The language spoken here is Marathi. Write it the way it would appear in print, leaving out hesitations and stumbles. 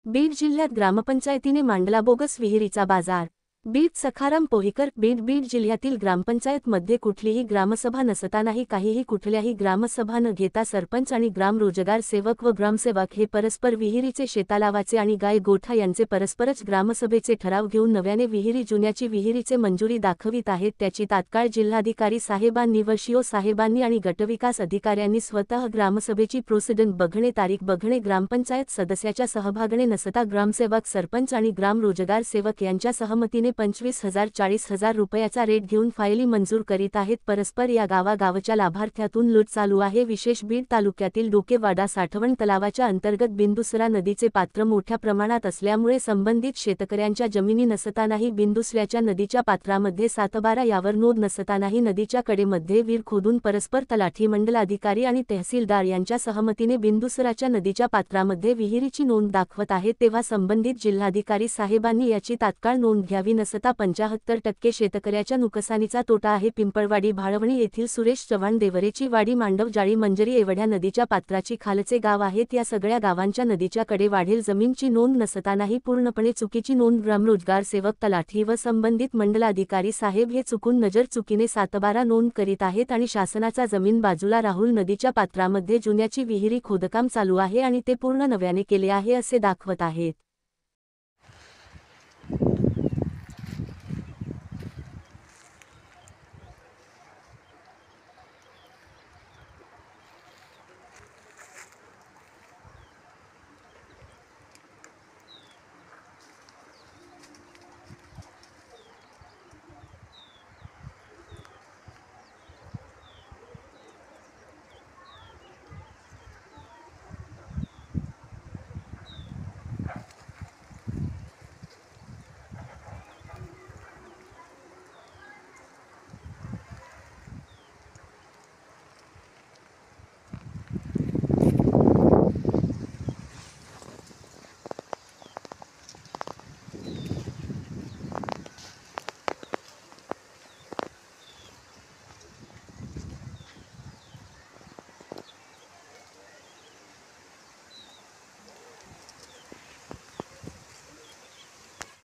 बीड जिल्ह्यात ग्रामपंचायतीने मांडला बोगस विहिरीचा बाजार। बीड सखाराम पोहीकर बीड जिल्ह्यातील ग्रामपंचायतमध्ये कुठलीही ग्रामसभा नसतानाही कुठल्याही ग्रामसभा न घेता सरपंच आणि ग्राम रोजगार सेवक व ग्रामसेवक हे परस्पर विहिरीचे शेतालावाचे आणि गाय गोठा यांचे परस्परच ग्रामसभेचे ठराव घेऊन नव्याने विहिरी जुन्याची विहिरीचे मंजुरी दाखवित आहेत। त्याची तात्काळ जिल्हाधिकारी साहेबांनी व शिओ साहेबांनी आणि गटविकास अधिकाऱ्यांनी स्वतः ग्रामसभेची प्रोसिडंट बघणे, तारीख बघणे, ग्रामपंचायत सदस्याच्या सहभागाने नसता ग्रामसेवक, सरपंच आणि ग्राम रोजगार सेवक यांच्या सहमतीने 25,000-40,000 रुपयाचा रेट घेऊन फायली मंजूर करीत आहेत। परस्पर या गावागावच्या लाभार्थ्यातून लूट चालू आहे। विशेष बीड तालुक्यातील डोकेवाडा साठवण तलावाच्या अंतर्गत बिंदुसरा नदीचे पात्र मोठ्या प्रमाणात असल्यामुळे संबंधित शेतकऱ्यांच्या जमिनी नसतानाही बिंदुसऱ्याच्या नदीच्या पात्रामध्ये सातबारा यावर नोंद नसतानाही नदीच्या कडेमध्ये विहीर खोदून परस्पर तलाठी, मंडलाधिकारी आणि तहसीलदार यांच्या सहमतीने बिंदुसराच्या नदीच्या पात्रामध्ये विहिरीची नोंद दाखवत आहेत। तेव्हा संबंधित जिल्हाधिकारी साहेबांनी याची तात्काळ नोंद घ्यावी, नसता 75% शेतकऱ्याच्या नुकसानीचा तोटा आहे। पिंपळवाडी भाळवणी येथील सुरेश चव्हाण, देवरेची वाडी, मांडव जाळी, मंजरी एवढ्या नदीच्या पात्राची खालचे गाव आहेत। या सगळ्या गावांच्या नदीच्या कडे वाढेल जमीनची नोंद नसतानाही पूर्णपणे चुकीची नोंद ग्रामरोजगार सेवक, तलाठी व संबंधित मंडलाधिकारी साहेब हे चुकून नजर चुकीने सातबारा नोंद करीत आहेत आणि शासनाचा जमीन बाजूला राहुल नदीच्या पात्रामध्ये जुन्याची विहिरी खोदकाम चालू आहे आणि ते पूर्ण नव्याने केले आहे असे दाखवत आहेत।